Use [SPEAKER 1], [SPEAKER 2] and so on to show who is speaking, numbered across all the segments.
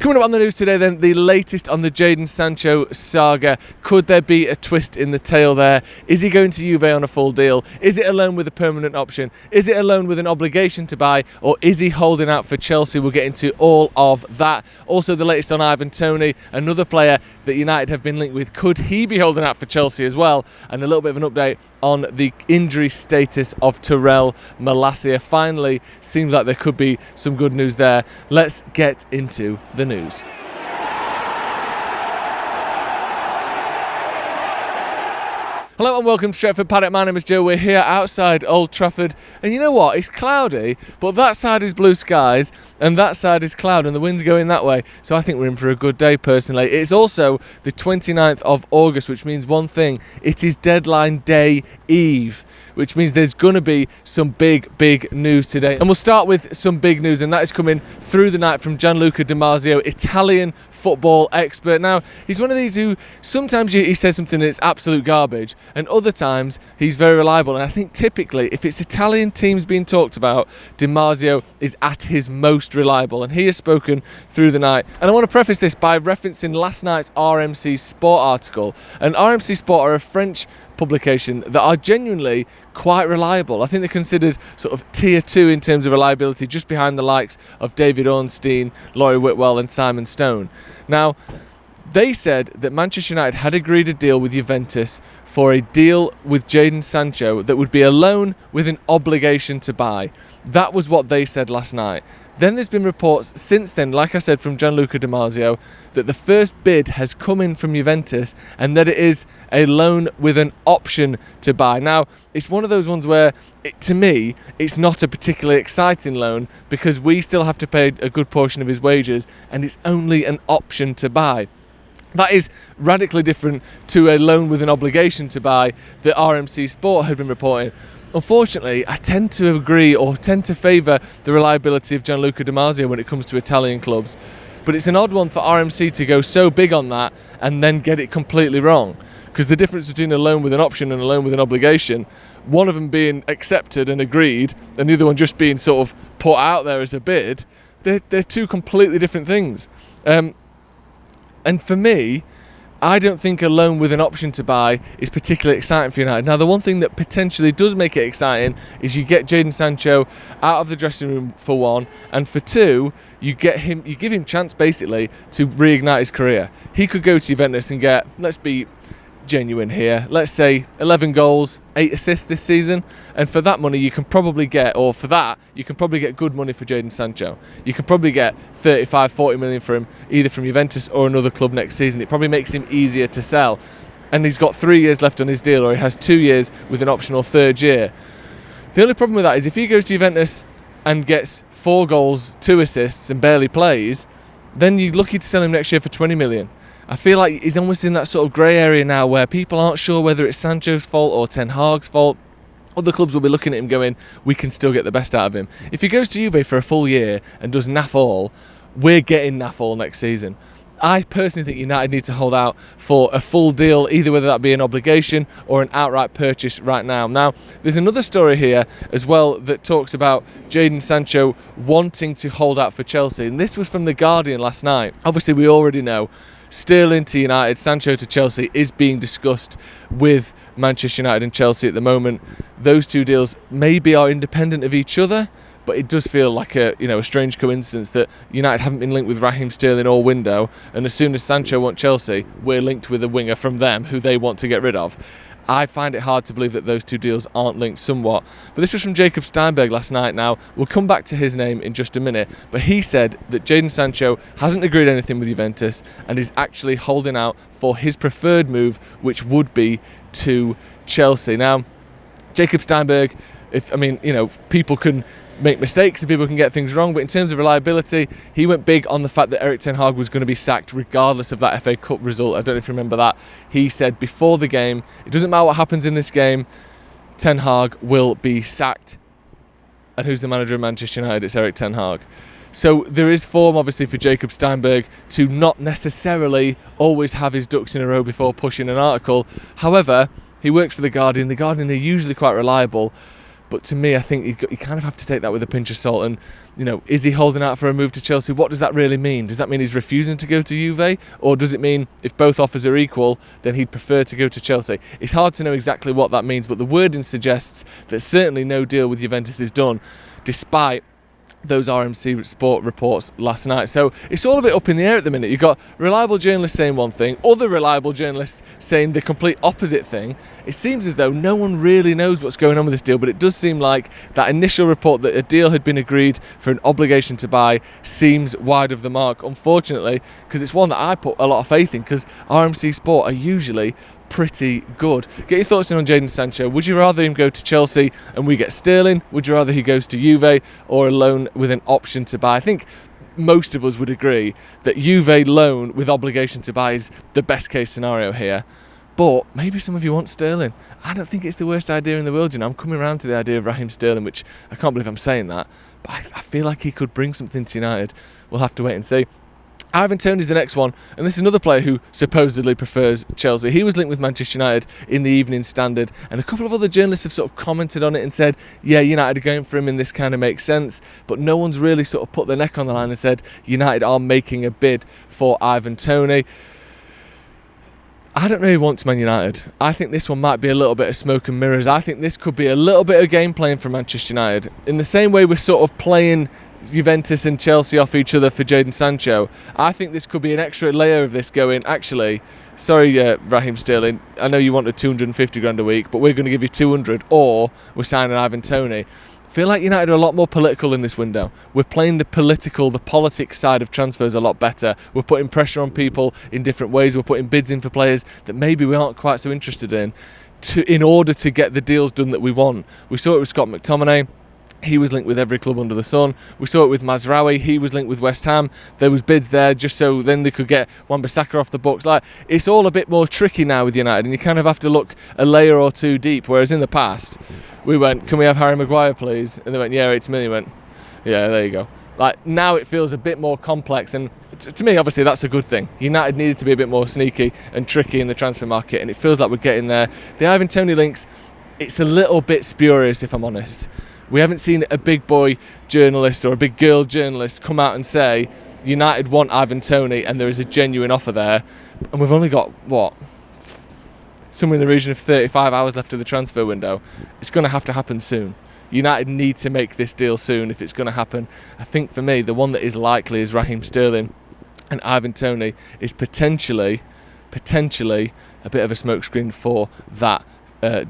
[SPEAKER 1] Coming up on the news today then, the latest on the Jadon Sancho saga. Could there be a twist in the tale there? Is he going to Juve on a full deal? Is it a loan with a permanent option? Is it a loan with an obligation to buy? Or is he holding out for Chelsea? We'll get into all of that. Also the latest on Toney, another player that United have been linked with. Could he be holding out for Chelsea as well? And a little bit of an update on the injury status of Malacia. Finally, seems like there could be some good news there. Let's get into the news. Hello and welcome to Stretford Paddock. My name is Joe. We're here outside Old Trafford, and you know what? It's cloudy, but that side is blue skies and that side is cloud, and the wind's going that way. So I think we're in for a good day personally. It's also the 29th of August, which means one thing: it is deadline day eve, which means there's going to be some big news today. And we'll start with some big news, and that is coming through the night from Gianluca Di Marzio, Italian football expert. Now, he's one of these who sometimes he says something that's absolute garbage, and other times he's very reliable. And I think typically, if it's Italian teams being talked about, Di Marzio is at his most reliable, and he has spoken through the night. And I want to preface this by referencing last night's RMC Sport article. And RMC Sport are a French publication that are genuinely quite reliable. I think they're considered sort of tier 2 in terms of reliability, just behind the likes of David Ornstein, Laurie Whitwell and Simon Stone. Now, they said that Manchester United had agreed a deal with Juventus for a deal with Jadon Sancho that would be a loan with an obligation to buy. That was what they said last night. Then there's been reports since then, like I said, from Gianluca Di Marzio, that the first bid has come in from Juventus and that it is a loan with an option to buy. Now, it's one of those ones where, to me, it's not a particularly exciting loan because we still have to pay a good portion of his wages and it's only an option to buy. That is radically different to a loan with an obligation to buy that RMC Sport had been reporting. Unfortunately, I tend to agree or tend to favour the reliability of Gianluca Di Marzio when it comes to Italian clubs. But it's an odd one for RMC to go so big on that and then get it completely wrong. Because the difference between a loan with an option and a loan with an obligation, one of them being accepted and agreed and the other one just being sort of put out there as a bid, they're two completely different things. And for me, I don't think a loan with an option to buy is particularly exciting for United. Now, the one thing that potentially does make it exciting is you get Jadon Sancho out of the dressing room for one, and for two, you give him chance basically to reignite his career. He could go to Juventus and get, let's be genuine here, let's say 11 goals, 8 assists this season, and for that money you can probably get, or for that you can probably get good money for Jadon Sancho. You can probably get 35-40 million for him, either from Juventus or another club next season. It probably makes him easier to sell, and he's got 3 years left on his deal, or he has 2 years with an optional third year. The only problem with that is if he goes to Juventus and gets 4 goals, 2 assists and barely plays, then you're lucky to sell him next year for 20 million. I feel like he's almost in that sort of grey area now where people aren't sure whether it's Sancho's fault or Ten Hag's fault. Other clubs will be looking at him going, we can still get the best out of him. If he goes to Juve for a full year and does naff all, we're getting naff all next season. I personally think United need to hold out for a full deal, either whether that be an obligation or an outright purchase right now. Now, there's another story here as well that talks about Jadon Sancho wanting to hold out for Chelsea, and this was from The Guardian last night. Obviously, we already know Sterling to United, Sancho to Chelsea is being discussed with Manchester United and Chelsea at the moment. Those two deals maybe are independent of each other, but it does feel like a strange coincidence that United haven't been linked with Raheem Sterling all window, and as soon as Sancho wants Chelsea, we're linked with a winger from them who they want to get rid of. I find it hard to believe that those two deals aren't linked somewhat. But this was from Jacob Steinberg last night. Now, we'll come back to his name in just a minute, but he said that Jadon Sancho hasn't agreed anything with Juventus and is actually holding out for his preferred move, which would be to Chelsea. Now, Jacob Steinberg, people can make mistakes and people can get things wrong, but in terms of reliability, he went big on the fact that Erik Ten Hag was going to be sacked regardless of that FA Cup result. I don't know if you remember that. He said before the game, it doesn't matter what happens in this game, Ten Hag will be sacked. And who's the manager of Manchester United? It's Erik Ten Hag. So there is form, obviously, for Jacob Steinberg to not necessarily always have his ducks in a row before pushing an article. However, he works for The Guardian. The Guardian are usually quite reliable. But to me, I think you kind of have to take that with a pinch of salt. And, you know, is he holding out for a move to Chelsea? What does that really mean? Does that mean he's refusing to go to Juve? Or does it mean if both offers are equal, then he'd prefer to go to Chelsea? It's hard to know exactly what that means, but the wording suggests that certainly no deal with Juventus is done, despite those RMC Sport reports last night. So it's all a bit up in the air at the minute. You've got reliable journalists saying one thing, other reliable journalists saying the complete opposite thing. It seems as though no one really knows what's going on with this deal, but it does seem like that initial report that a deal had been agreed for an obligation to buy seems wide of the mark, unfortunately, because it's one that I put a lot of faith in, because RMC Sport are usually pretty good. Get your thoughts in on Jadon Sancho. Would you rather him go to Chelsea and we get Sterling? Would you rather he goes to Juve or a loan with an option to buy? I think most of us would agree that Juve loan with obligation to buy is the best case scenario here. But maybe some of you want Sterling. I don't think it's the worst idea in the world. You know, I'm coming around to the idea of Raheem Sterling, which I can't believe I'm saying that, but I feel like he could bring something to United. We'll have to wait and see. Ivan Toney's the next one, and this is another player who supposedly prefers Chelsea. He was linked with Manchester United in the Evening Standard, and a couple of other journalists have sort of commented on it and said, yeah, United are going for him and this kind of makes sense, but no one's really sort of put their neck on the line and said United are making a bid for Ivan Toney. I don't really want Man United. I think this one might be a little bit of smoke and mirrors. I think this could be a little bit of game playing for Manchester United. In the same way we're sort of playing Juventus and Chelsea off each other for Jadon Sancho, I think this could be an extra layer of this going, actually, sorry Raheem Sterling, I know you wanted 250 grand a week, but we're going to give you 200, or we're signing Ivan Toney. I feel like United are a lot more political in this window. We're playing the politics side of transfers a lot better. We're putting pressure on people in different ways. We're putting bids in for players that maybe we aren't quite so interested in order to get the deals done that we want. We saw it with Scott McTominay. He was linked with every club under the sun. We saw it with Mazraoui. He was linked with West Ham. There was bids there just so then they could get Wan-Bissaka off the books. Like, it's all a bit more tricky now with United, and you kind of have to look a layer or two deep. Whereas in the past, we went, "Can we have Harry Maguire, please?" And they went, "Yeah, 80 million." Went, "Yeah, there you go." Like, now it feels a bit more complex, and to me, obviously, that's a good thing. United needed to be a bit more sneaky and tricky in the transfer market, and it feels like we're getting there. The Ivan Toney links, it's a little bit spurious, if I'm honest. We haven't seen a big boy journalist or a big girl journalist come out and say United want Ivan Toney and there is a genuine offer there, and we've only got, what, somewhere in the region of 35 hours left of the transfer window. It's going to have to happen soon. United need to make this deal soon if it's going to happen. I think for me, the one that is likely is Raheem Sterling, and Ivan Toney is potentially a bit of a smokescreen for that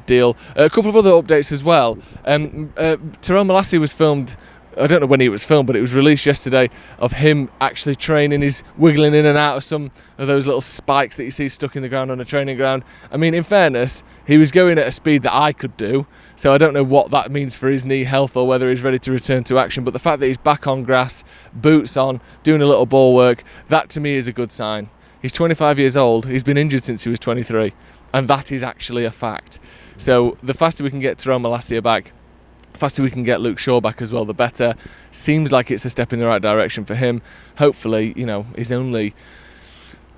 [SPEAKER 1] deal. A couple of other updates as well. Tyrell Malacia was filmed, I don't know when he was filmed, but it was released yesterday, of him actually training. He's wiggling in and out of some of those little spikes that you see stuck in the ground on a training ground. I mean, in fairness, he was going at a speed that I could do, so I don't know what that means for his knee health or whether he's ready to return to action, but the fact that he's back on grass, boots on, doing a little ball work, that to me is a good sign. He's 25 years old, he's been injured since he was 23, and that is actually a fact. So the faster we can get Tyrell Malacia back, the faster we can get Luke Shaw back as well, the better. Seems like it's a step in the right direction for him. Hopefully, you know, he's only,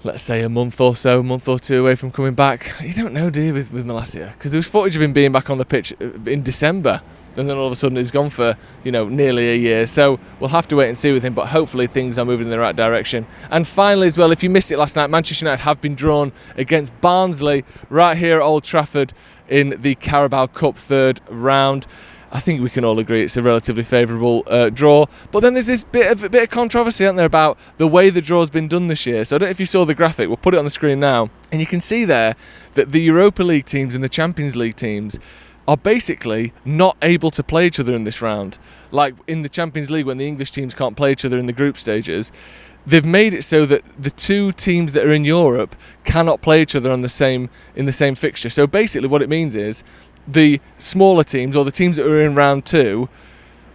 [SPEAKER 1] let's say, a month or two away from coming back. You don't know, do you, with Malacia? Because there was footage of him being back on the pitch in December, and then all of a sudden he's gone for, you know, nearly a year. So we'll have to wait and see with him, but hopefully things are moving in the right direction. And finally as well, if you missed it last night, Manchester United have been drawn against Barnsley right here at Old Trafford in the Carabao Cup third round. I think we can all agree it's a relatively favourable draw. But then there's this bit of controversy, isn't there, about the way the draw's been done this year. So I don't know if you saw the graphic. We'll put it on the screen now. And you can see there that the Europa League teams and the Champions League teams are basically not able to play each other in this round. Like in the Champions League, when the English teams can't play each other in the group stages, they've made it so that the two teams that are in Europe cannot play each other in the same fixture. So basically what it means is the smaller teams, or the teams that are in round two,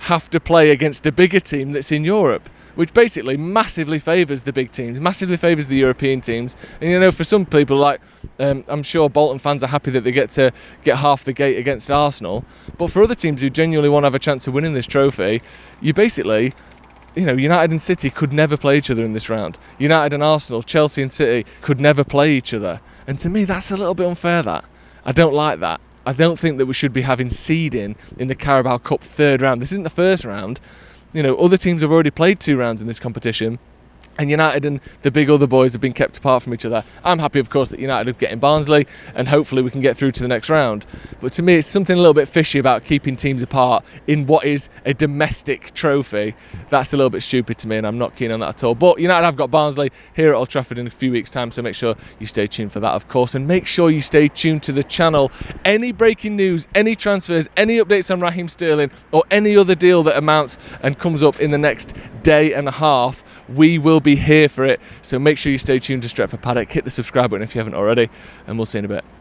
[SPEAKER 1] have to play against a bigger team that's in Europe, which basically massively favours the big teams, massively favours the European teams. And you know, for some people, like I'm sure Bolton fans are happy that they get to get half the gate against Arsenal, but for other teams who genuinely want to have a chance of winning this trophy, you basically, you know, United and City could never play each other in this round. United and Arsenal, Chelsea and City could never play each other. And to me, that's a little bit unfair, that. I don't like that. I don't think that we should be having seeding in the Carabao Cup third round. This isn't the first round. You know, other teams have already played 2 rounds in this competition, and United and the big other boys have been kept apart from each other. I'm happy, of course, that United are getting Barnsley, and hopefully we can get through to the next round. But to me, it's something a little bit fishy about keeping teams apart in what is a domestic trophy. That's a little bit stupid to me, and I'm not keen on that at all. But United have got Barnsley here at Old Trafford in a few weeks' time, so make sure you stay tuned for that, of course, and make sure you stay tuned to the channel. Any breaking news, any transfers, any updates on Raheem Sterling, or any other deal that amounts and comes up in the next day and a half, we will be here for it. So make sure you stay tuned to Stretford Paddock. Hit the subscribe button if you haven't already, and we'll see you in a bit.